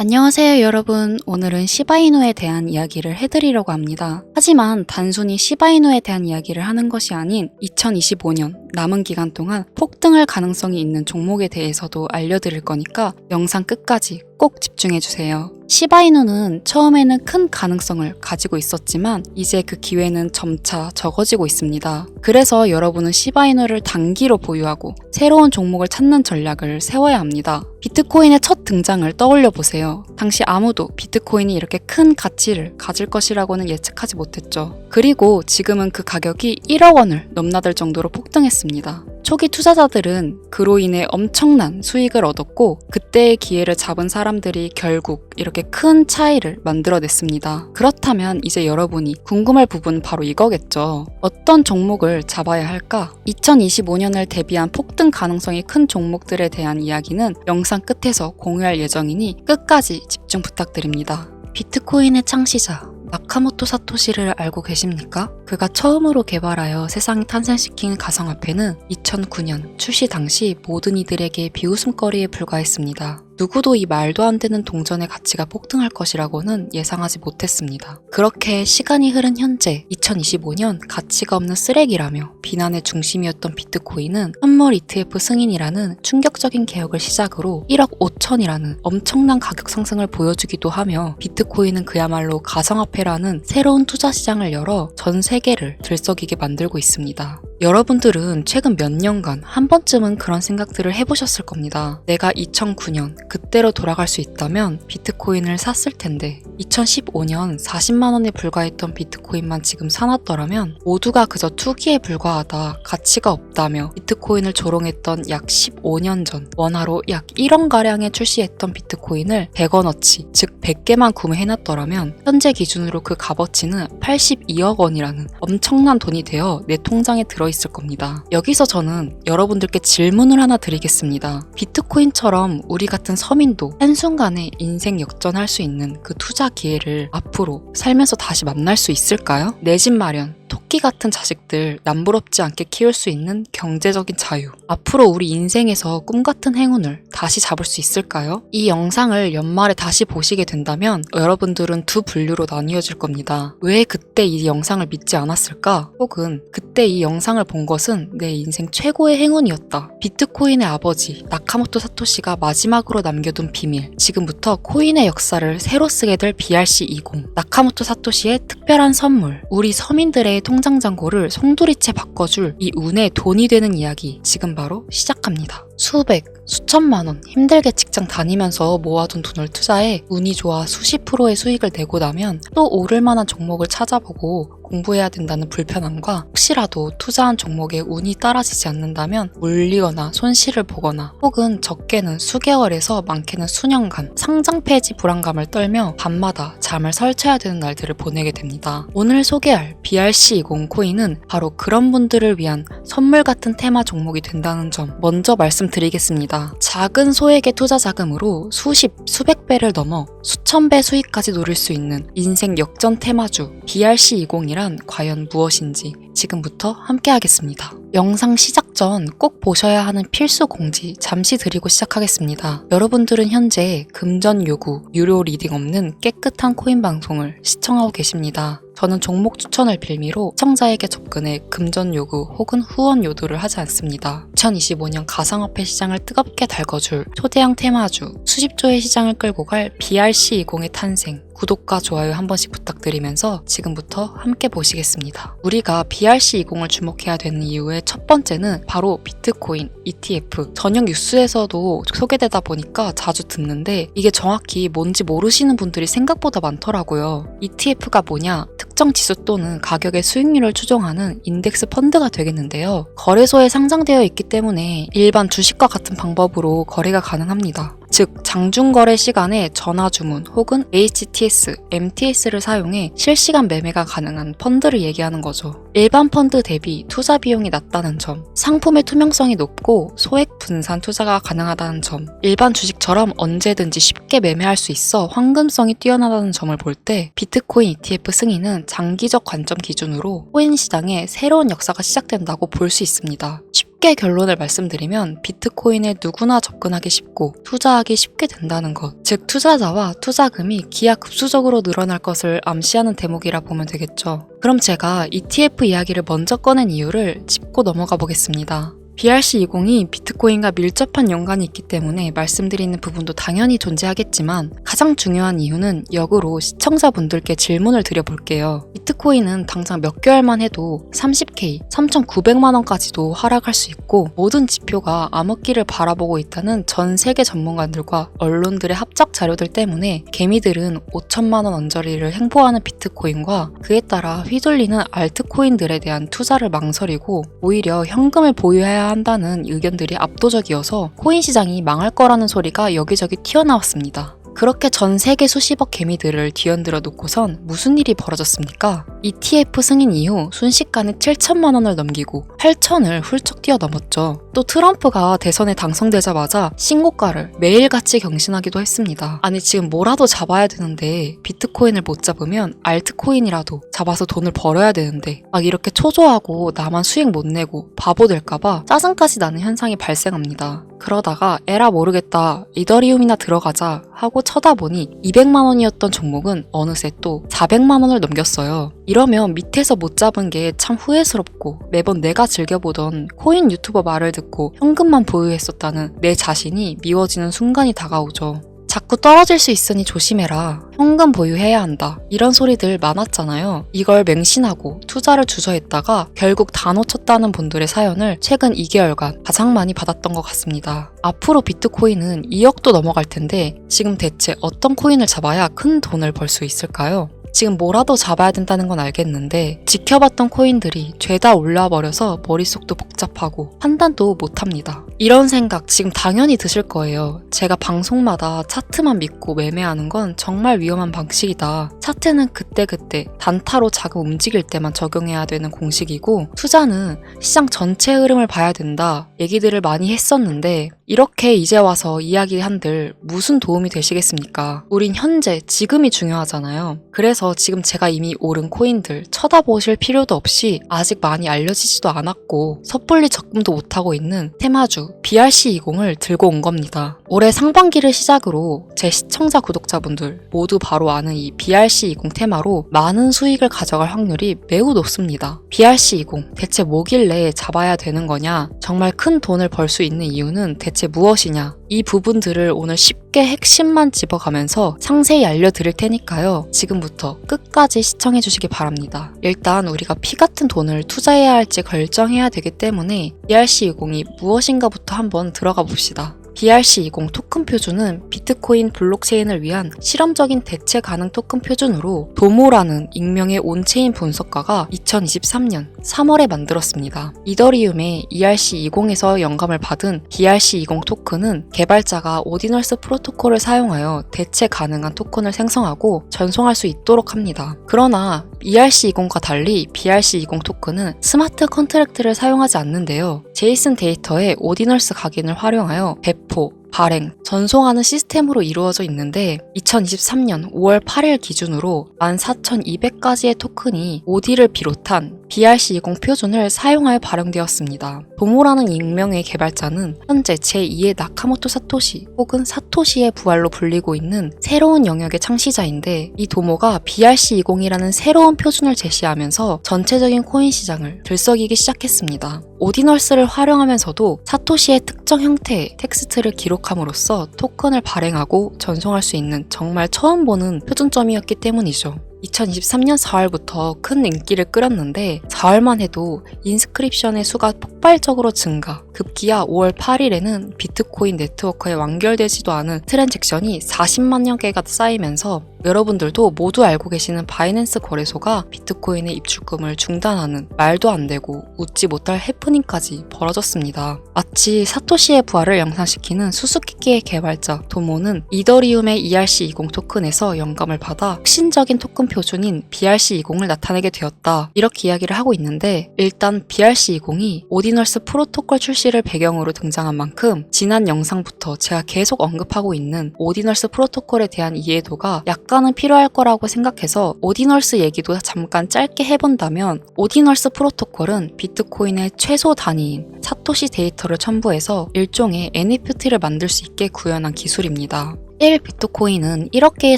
안녕하세요 여러분. 오늘은 시바이누에 대한 이야기를 해드리려고 합니다. 하지만 단순히 시바이누에 대한 이야기를 하는 것이 아닌 2025년 남은 기간 동안 폭등할 가능성이 있는 종목에 대해서도 알려드릴 거니까 영상 끝까지 꼭 집중해주세요. 시바이누는 처음에는 큰 가능성을 가지고 있었지만 이제 그 기회는 점차 적어지고 있습니다. 그래서 여러분은 시바이누를 단기로 보유하고 새로운 종목을 찾는 전략을 세워야 합니다. 비트코인의 첫 등장을 떠올려 보세요. 당시 아무도 비트코인이 이렇게 큰 가치를 가질 것이라고는 예측하지 못했죠. 그리고 지금은 그 가격이 1억 원을 넘나들 정도로 폭등했습니다. 초기 투자자들은 그로 인해 엄청난 수익을 얻었고 그때의 기회를 잡은 사람들이 결국 이렇게 큰 차이를 만들어냈습니다. 그렇다면 이제 여러분이 궁금할 부분은 바로 이거겠죠. 어떤 종목을 잡아야 할까? 2025년을 대비한 폭등 가능성이 큰 종목들에 대한 이야기는 영상 끝에서 공유할 예정이니 끝까지 집중 부탁드립니다. 비트코인의 창시자 나카모토 사토시를 알고 계십니까? 그가 처음으로 개발하여 세상에 탄생시킨 가상화폐는 2009년 출시 당시 모든 이들에게 비웃음거리에 불과했습니다. 누구도 이 말도 안 되는 동전의 가치가 폭등할 것이라고는 예상하지 못했습니다. 그렇게 시간이 흐른 현재 2025년 가치가 없는 쓰레기라며 비난의 중심이었던 비트코인은 선물 ETF 승인이라는 충격적인 개혁을 시작으로 1억 5천이라는 엄청난 가격 상승을 보여주기도 하며 비트코인은 그야말로 가상화폐라는 새로운 투자 시장을 열어 전 세계를 들썩이게 만들고 있습니다. 여러분들은 최근 몇 년간 한 번쯤은 그런 생각들을 해보셨을 겁니다. 내가 2009년 그때로 돌아갈 수 있다면 비트코인을 샀을 텐데 2015년 40만 원에 불과했던 비트코인만 지금 사놨더라면 모두가 그저 투기에 불과하다, 가치가 없다며 비트코인을 조롱했던 약 15년 전 원화로 약 1원가량에 출시했던 비트코인을 100원어치, 즉 100개만 구매해놨더라면 현재 기준으로 그 값어치는 82억 원이라는 엄청난 돈이 되어 내 통장에 들어있을 겁니다. 여기서 저는 여러분들께 질문을 하나 드리겠습니다. 비트코인처럼 우리 같은 서민도 한순간에 인생 역전할 수 있는 그 투자 기회를 앞으로 살면서 다시 만날 수 있을까요? 내 집 마련, 토끼 같은 자식들 남부럽지 않게 키울 수 있는 경제적인 자유. 앞으로 우리 인생에서 꿈 같은 행운을 다시 잡을 수 있을까요? 이 영상을 연말에 다시 보시게 된다면 여러분들은 두 분류로 나뉘어질 겁니다. 왜 그때 이 영상을 믿지 않았을까? 혹은 그때 이 영상을 본 것은 내 인생 최고의 행운이었다. 비트코인의 아버지 나카모토 사토시가 마지막으로 남겨둔 비밀. 지금부터 코인의 역사를 새로 쓰게 될 BRC20. 나카모토 사토시의 특별한 선물. 우리 서민들의 통장 잔고를 송두리째 바꿔줄 이 운의 돈이 되는 이야기 지금 바로 시작합니다. 수백, 수천만 원 힘들게 직장 다니면서 모아둔 돈을 투자해 운이 좋아 수십 프로의 수익을 내고 나면 또 오를 만한 종목을 찾아보고 공부해야 된다는 불편함과 혹시라도 투자한 종목에 운이 따라지지 않는다면 물리거나 손실을 보거나 혹은 적게는 수개월에서 많게는 수년간 상장 폐지 불안감을 떨며 밤마다 잠을 설쳐야 되는 날들을 보내게 됩니다. 오늘 소개할 BRC20 코인은 바로 그런 분들을 위한 선물 같은 테마 종목이 된다는 점 먼저 말씀드리겠습니다. 작은 소액의 투자 자금으로 수십, 수백 배를 넘어 수천 배 수익까지 노릴 수 있는 인생 역전 테마주 BRC20이란 과연 무엇인지 지금부터 함께 하겠습니다. 영상 시작 전 꼭 보셔야 하는 필수 공지 잠시 드리고 시작하겠습니다. 여러분들은 현재 금전 요구, 유료 리딩 없는 깨끗한 코인 방송을 시청하고 계십니다. 저는 종목 추천을 빌미로 시청자에게 접근해 금전 요구 혹은 후원 요도를 하지 않습니다. 2025년 가상화폐 시장을 뜨겁게 달궈줄 초대형 테마주, 수십조의 시장을 끌고 갈 BRC20의 탄생, 구독과 좋아요 한 번씩 부탁드리면서 지금부터 함께 보시겠습니다. 우리가 BRC20을 주목해야 되는 이유의 첫 번째는 바로 비트코인 ETF. 저녁 뉴스에서도 소개되다 보니까 자주 듣는데 이게 정확히 뭔지 모르시는 분들이 생각보다 많더라고요. ETF가 뭐냐? 특정 지수 또는 가격의 수익률을 추종하는 인덱스 펀드가 되겠는데요. 거래소에 상장되어 있기 때문에 일반 주식과 같은 방법으로 거래가 가능합니다. 즉 장중거래 시간에 전화주문 혹은 HTS, MTS를 사용해 실시간 매매가 가능한 펀드를 얘기하는 거죠. 일반 펀드 대비 투자 비용이 낮다는 점, 상품의 투명성이 높고 소액 분산 투자가 가능하다는 점, 일반 주식처럼 언제든지 쉽게 매매할 수 있어 황금성이 뛰어나다는 점을 볼 때 비트코인 ETF 승인은 장기적 관점 기준으로 코인 시장에 새로운 역사가 시작된다고 볼 수 있습니다. 쉽게 쉽게 결론을 말씀드리면 비트코인에 누구나 접근하기 쉽고 투자하기 쉽게 된다는 것, 즉 투자자와 투자금이 기하급수적으로 늘어날 것을 암시하는 대목이라 보면 되겠죠. 그럼 제가 ETF 이야기를 먼저 꺼낸 이유를 짚고 넘어가 보겠습니다. BRC20이 비트코인과 밀접한 연관이 있기 때문에 말씀드리는 부분도 당연히 존재하겠지만 가장 중요한 이유는 역으로 시청자분들께 질문을 드려볼게요. 비트코인은 당장 몇 개월만 해도 30K, 3,900만 원까지도 하락할 수 있고 모든 지표가 암흑기를 바라보고 있다는 전 세계 전문가들과 언론들의 합작 자료들 때문에 개미들은 5천만 원 언저리를 행보하는 비트코인과 그에 따라 휘둘리는 알트코인들에 대한 투자를 망설이고 오히려 현금을 보유해야 한다는 의견들이 압도적이어서 코인 시장이 망할 거라는 소리가 여기저기 튀어나왔습니다. 그렇게 전 세계 수십억 개미들을 뒤흔들어 놓고선 무슨 일이 벌어졌습니까? ETF 승인 이후 순식간에 7천만 원을 넘기고 8천을 훌쩍 뛰어넘었죠. 또 트럼프가 대선에 당선되자마자 신고가를 매일같이 경신하기도 했습니다. 아니 지금 뭐라도 잡아야 되는데 비트코인을 못 잡으면 알트코인이라도 잡아서 돈을 벌어야 되는데 막 이렇게 초조하고 나만 수익 못 내고 바보 될까봐 짜증까지 나는 현상이 발생합니다. 그러다가 에라 모르겠다 이더리움이나 들어가자 하고 쳐다보니 200만 원이었던 종목은 어느새 또 400만 원을 넘겼어요. 이러면 밑에서 못 잡은 게 참 후회스럽고 매번 내가 즐겨보던 코인 유튜버 말을 듣고 현금만 보유했었다는 내 자신이 미워지는 순간이 다가오죠. 자꾸 떨어질 수 있으니 조심해라. 현금 보유해야 한다. 이런 소리들 많았잖아요. 이걸 맹신하고 투자를 주저했다가 결국 다 놓쳤다는 분들의 사연을 최근 2개월간 가장 많이 받았던 것 같습니다. 앞으로 비트코인은 2억도 넘어갈 텐데 지금 대체 어떤 코인을 잡아야 큰 돈을 벌 수 있을까요? 지금 뭐라도 잡아야 된다는 건 알겠는데 지켜봤던 코인들이 죄다 올라버려서 머릿속도 복잡하고 판단도 못합니다. 이런 생각 지금 당연히 드실 거예요. 제가 방송마다 차트만 믿고 매매하는 건 정말 위험한 방식이다. 차트는 그때그때 단타로 자금 움직일 때만 적용해야 되는 공식이고 투자는 시장 전체 흐름을 봐야 된다. 얘기들을 많이 했었는데 이렇게 이제 와서 이야기한들 무슨 도움이 되시겠습니까? 우린 현재 지금이 중요하잖아요. 그래서 지금 제가 이미 오른 코인들 쳐다보실 필요도 없이 아직 많이 알려지지도 않았고 섣불리 적금도 못하고 있는 테마주 BRC20을 들고 온 겁니다. 올해 상반기를 시작으로 제 시청자 구독자분들 모두 바로 아는 이 BRC20 테마로 많은 수익을 가져갈 확률이 매우 높습니다. BRC20 대체 뭐길래 잡아야 되는 거냐? 정말 큰 돈을 벌 수 있는 이유는 대체 무엇이냐? 이 부분들을 오늘 쉽게 핵심만 집어가면서 상세히 알려드릴 테니까요. 지금부터 끝까지 시청해 주시기 바랍니다. 일단 우리가 피 같은 돈을 투자해야 할지 결정해야 되기 때문에 BRC20이 무엇인가부터 한번 들어가 봅시다. BRC20 토큰 표준은 비트코인 블록체인을 위한 실험적인 대체 가능 토큰 표준으로 도모라는 익명의 온체인 분석가가 2023년 3월에 만들었습니다. 이더리움의 ERC20에서 영감을 받은 BRC20 토큰은 개발자가 오디널스 프로토콜을 사용하여 대체 가능한 토큰을 생성하고 전송할 수 있도록 합니다. 그러나 ERC20과 달리 BRC20 토큰은 스마트 컨트랙트를 사용하지 않는데요. 제이슨 데이터의 오디널스 각인을 활용하여 배포, 발행, 전송하는 시스템으로 이루어져 있는데 2023년 5월 8일 기준으로 14,200가지의 토큰이 오디를 비롯한 BRC20 표준을 사용하여 발행되었습니다. 도모라는 익명의 개발자는 현재 제2의 나카모토 사토시 혹은 사토시의 부활로 불리고 있는 새로운 영역의 창시자인데 이 도모가 BRC20이라는 새로운 표준을 제시하면서 전체적인 코인 시장을 들썩이기 시작했습니다. 오디널스를 활용하면서도 사토시의 특정 형태의 텍스트를 기록함으로써 토큰을 발행하고 전송할 수 있는 정말 처음 보는 표준점이었기 때문이죠. 2023년 4월부터 큰 인기를 끌었는데 4월만 해도 인스크립션의 수가 폭발적으로 증가, 급기야 5월 8일에는 비트코인 네트워크에 완결되지도 않은 트랜잭션이 40만여 개가 쌓이면서 여러분들도 모두 알고 계시는 바이낸스 거래소가 비트코인의 입출금을 중단하는 말도 안 되고 웃지 못할 해프닝까지 벌어졌습니다. 마치 사토시의 부활을 연상시키는 수수께끼의 개발자 도모는 이더리움의 ERC20 토큰에서 영감을 받아 혁신적인 토큰 표준인 BRC20을 나타내게 되었다. 이렇게 이야기를 하고 있는데 일단 BRC20이 오디 오디널스 프로토콜 출시를 배경으로 등장한 만큼 지난 영상부터 제가 계속 언급하고 있는 오디널스 프로토콜에 대한 이해도가 약간은 필요할 거라고 생각해서 오디널스 얘기도 잠깐 짧게 해본다면, 오디널스 프로토콜은 비트코인의 최소 단위인 사토시 데이터를 첨부해서 일종의 NFT를 만들 수 있게 구현한 기술입니다. 1 비트코인은 1억 개의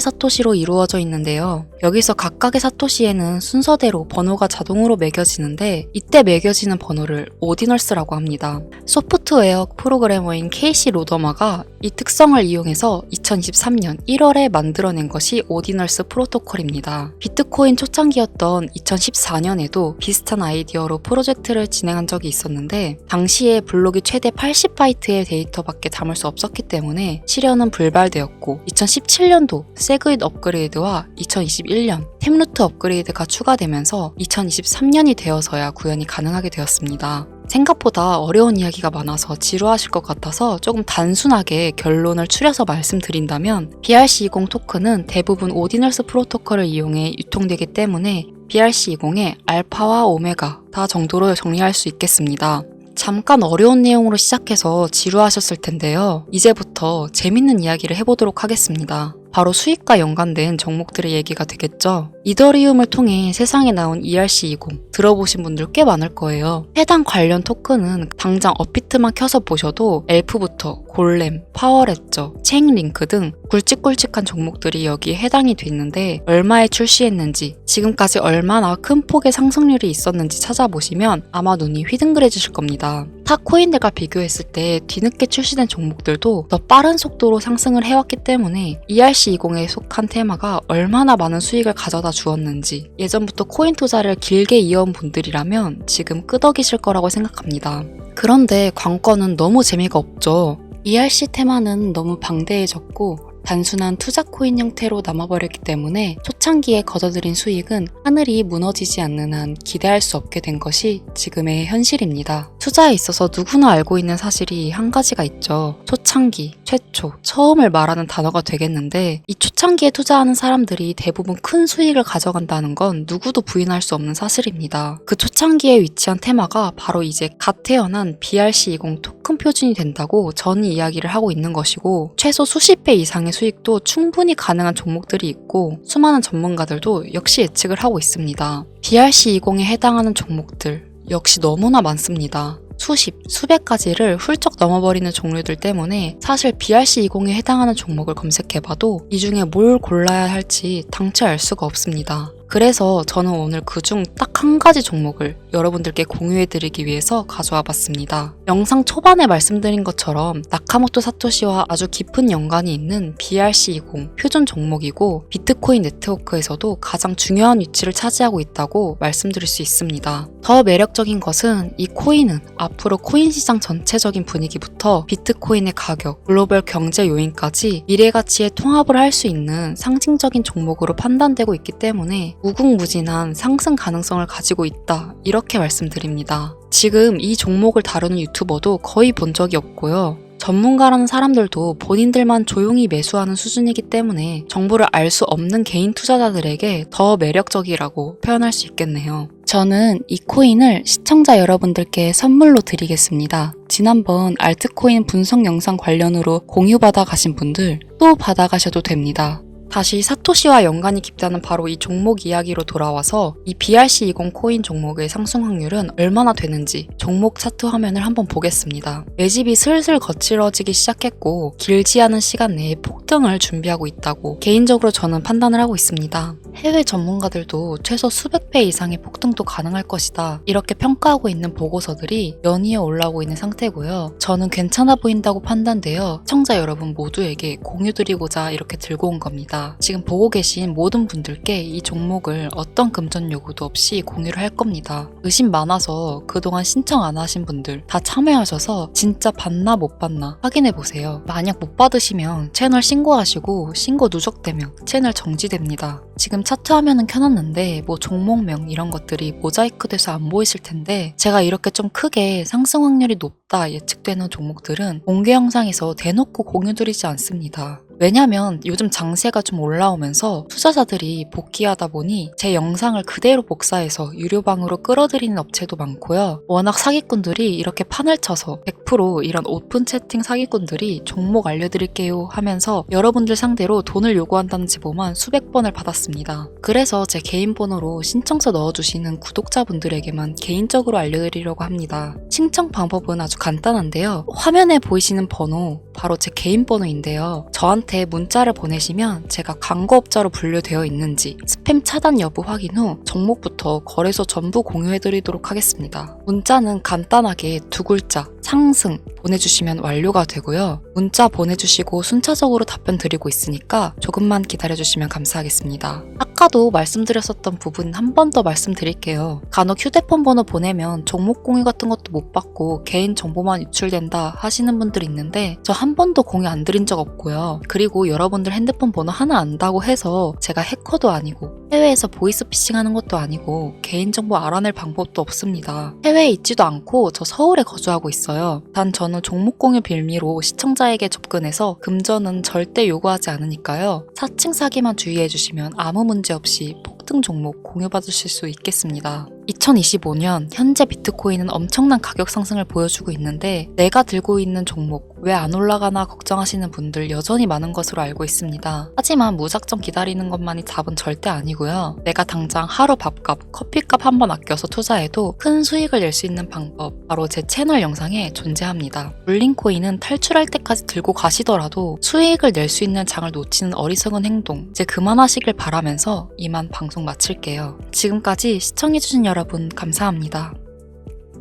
사토시로 이루어져 있는데요. 여기서 각각의 사토시에는 순서대로 번호가 자동으로 매겨지는데, 이때 매겨지는 번호를 오디널스라고 합니다. 소프트웨어 프로그래머인 케이시 로더마가 이 특성을 이용해서 2023년 1월에 만들어낸 것이 오디널스 프로토콜입니다. 비트코인 초창기였던 2014년에도 비슷한 아이디어로 프로젝트를 진행한 적이 있었는데, 당시에 블록이 최대 80바이트의 데이터밖에 담을 수 없었기 때문에 실현은 불발되었고, 2017년도 세그잇 업그레이드와 2021년 템루트 업그레이드가 추가되면서 2023년이 되어서야 구현이 가능하게 되었습니다. 생각보다 어려운 이야기가 많아서 지루하실 것 같아서 조금 단순하게 결론을 추려서 말씀드린다면, BRC20 토큰은 대부분 오디널스 프로토콜을 이용해 유통되기 때문에 BRC20의 알파와 오메가다 정도로 정리할 수 있겠습니다. 잠깐 어려운 내용으로 시작해서 지루하셨을 텐데요. 이제부터 재밌는 이야기를 해보도록 하겠습니다. 바로 수익과 연관된 종목들의 얘기가 되겠죠. 이더리움을 통해 세상에 나온 ERC20 들어보신 분들 꽤 많을 거예요. 해당 관련 토큰은 당장 업비트만 켜서 보셔도 엘프부터 골렘, 파워레저, 체인링크 등 굵직굵직한 종목들이 여기에 해당이 돼 있는데, 얼마에 출시했는지, 지금까지 얼마나 큰 폭의 상승률이 있었는지 찾아보시면 아마 눈이 휘둥그레지실 겁니다. 타 코인들과 비교했을 때 뒤늦게 출시된 종목들도 더 빠른 속도로 상승을 해왔기 때문에 ERC20에 속한 테마가 얼마나 많은 수익을 가져다 주었는지, 예전부터 코인 투자를 길게 이어온 분들이라면 지금 끄덕이실 거라고 생각합니다. 그런데 관건은 너무 재미가 없죠. ERC 테마는 너무 방대해졌고 단순한 투자 코인 형태로 남아버렸기 때문에 초창기에 거둬들인 수익은 하늘이 무너지지 않는 한 기대할 수 없게 된 것이 지금의 현실입니다. 투자에 있어서 누구나 알고 있는 사실이 한 가지가 있죠. 초창기, 최초, 처음을 말하는 단어가 되겠는데, 이 초창기에 투자하는 사람들이 대부분 큰 수익을 가져간다는 건 누구도 부인할 수 없는 사실입니다. 그 초창기에 위치한 테마가 바로 이제 갓 태어난 BRC20 토큰 표준이 된다고 저는 이야기를 하고 있는 것이고, 최소 수십 배 이상의 수익도 충분히 가능한 종목들이 있고, 수많은 전문가들도 역시 예측을 하고 있습니다. BRC20에 해당하는 종목들 역시 너무나 많습니다. 수십, 수백 가지를 훌쩍 넘어버리는 종류들 때문에 사실 BRC20에 해당하는 종목을 검색해봐도 이 중에 뭘 골라야 할지 당최 알 수가 없습니다. 그래서 저는 오늘 그중 딱 한 가지 종목을 여러분들께 공유해드리기 위해서 가져와 봤습니다. 영상 초반에 말씀드린 것처럼 나카모토 사토시와 아주 깊은 연관이 있는 BRC20 표준 종목이고, 비트코인 네트워크에서도 가장 중요한 위치를 차지하고 있다고 말씀드릴 수 있습니다. 더 매력적인 것은 이 코인은 앞으로 코인 시장 전체적인 분위기부터 비트코인의 가격, 글로벌 경제 요인까지 미래 가치에 통합을 할 수 있는 상징적인 종목으로 판단되고 있기 때문에 무궁무진한 상승 가능성을 가지고 있다, 이렇게 말씀드립니다. 지금 이 종목을 다루는 유튜버도 거의 본 적이 없고요. 전문가라는 사람들도 본인들만 조용히 매수하는 수준이기 때문에 정보를 알 수 없는 개인 투자자들에게 더 매력적이라고 표현할 수 있겠네요. 저는 이 코인을 시청자 여러분들께 선물로 드리겠습니다. 지난번 알트코인 분석 영상 관련으로 공유받아 가신 분들 또 받아가셔도 됩니다. 다시 사토시와 연관이 깊다는 바로 이 종목 이야기로 돌아와서 이 BRC20 코인 종목의 상승 확률은 얼마나 되는지 종목 차트 화면을 한번 보겠습니다. 매집이 슬슬 거칠어지기 시작했고 길지 않은 시간 내에 폭등을 준비하고 있다고 개인적으로 저는 판단을 하고 있습니다. 해외 전문가들도 최소 수백 배 이상의 폭등도 가능할 것이다, 이렇게 평가하고 있는 보고서들이 연이어 올라오고 있는 상태고요. 저는 괜찮아 보인다고 판단되어 시청자 여러분 모두에게 공유드리고자 이렇게 들고 온 겁니다. 지금 보고 계신 모든 분들께 이 종목을 어떤 금전 요구도 없이 공유를 할 겁니다. 의심 많아서 그동안 신청 안 하신 분들 다 참여하셔서 진짜 받나 못 받나 확인해보세요. 만약 못 받으시면 채널 신고하시고 신고 누적되면 채널 정지됩니다. 지금 차트 화면은 켜놨는데 뭐 종목명 이런 것들이 모자이크 돼서 안 보이실 텐데, 제가 이렇게 좀 크게 상승 확률이 높다 예측되는 종목들은 공개 영상에서 대놓고 공유드리지 않습니다. 왜냐면 요즘 장세가 좀 올라오면서 투자자들이 복귀하다 보니 제 영상을 그대로 복사해서 유료방으로 끌어들이는 업체도 많고요. 워낙 사기꾼들이 이렇게 판을 쳐서 100% 이런 오픈 채팅 사기꾼들이 종목 알려드릴게요 하면서 여러분들 상대로 돈을 요구한다는 제보만 수백 번을 받았습니다. 그래서 제 개인 번호로 신청서 넣어주시는 구독자분들에게만 개인적으로 알려드리려고 합니다. 신청 방법은 아주 간단한데요. 화면에 보이시는 번호, 바로 제 개인 번호인데요. 저한테 문자를 보내시면 제가 광고업자로 분류되어 있는지 스팸 차단 여부 확인 후 종목부터 거래소 전부 공유해드리도록 하겠습니다. 문자는 간단하게 두 글자 상승 보내주시면 완료가 되고요. 문자 보내주시고 순차적으로 답변 드리고 있으니까 조금만 기다려주시면 감사하겠습니다. 아까도 말씀드렸었던 부분 한 번 더 말씀드릴게요. 간혹 휴대폰 번호 보내면 종목 공유 같은 것도 못 받고 개인 정보만 유출된다 하시는 분들이 있는데 저 한 번도 공유 안 드린 적 없고요. 그리고 여러분들 핸드폰 번호 하나 안다고 해서 제가 해커도 아니고 해외에서 보이스피싱 하는 것도 아니고 개인정보 알아낼 방법도 없습니다. 해외에 있지도 않고 저 서울에 거주하고 있어요. 단 저는 종목 공유 빌미로 시청자에게 접근해서 금전은 절대 요구하지 않으니까요. 사칭 사기만 주의해주시면 아무 문제 없이 폭등 종목 공유받으실 수 있겠습니다. 2025년 현재 비트코인은 엄청난 가격 상승을 보여주고 있는데 내가 들고 있는 종목 왜 안 올라가나 걱정하시는 분들 여전히 많은 것으로 알고 있습니다. 하지만 무작정 기다리는 것만이 답은 절대 아니고요. 내가 당장 하루 밥값, 커피값 한 번 아껴서 투자해도 큰 수익을 낼 수 있는 방법 바로 제 채널 영상에 존재합니다. 물린코인은 탈출할 때까지 들고 가시더라도 수익을 낼 수 있는 장을 놓치는 어리석은 행동 이제 그만하시길 바라면서 이만 방송 마칠게요. 지금까지 시청해주신 여러분 감사합니다.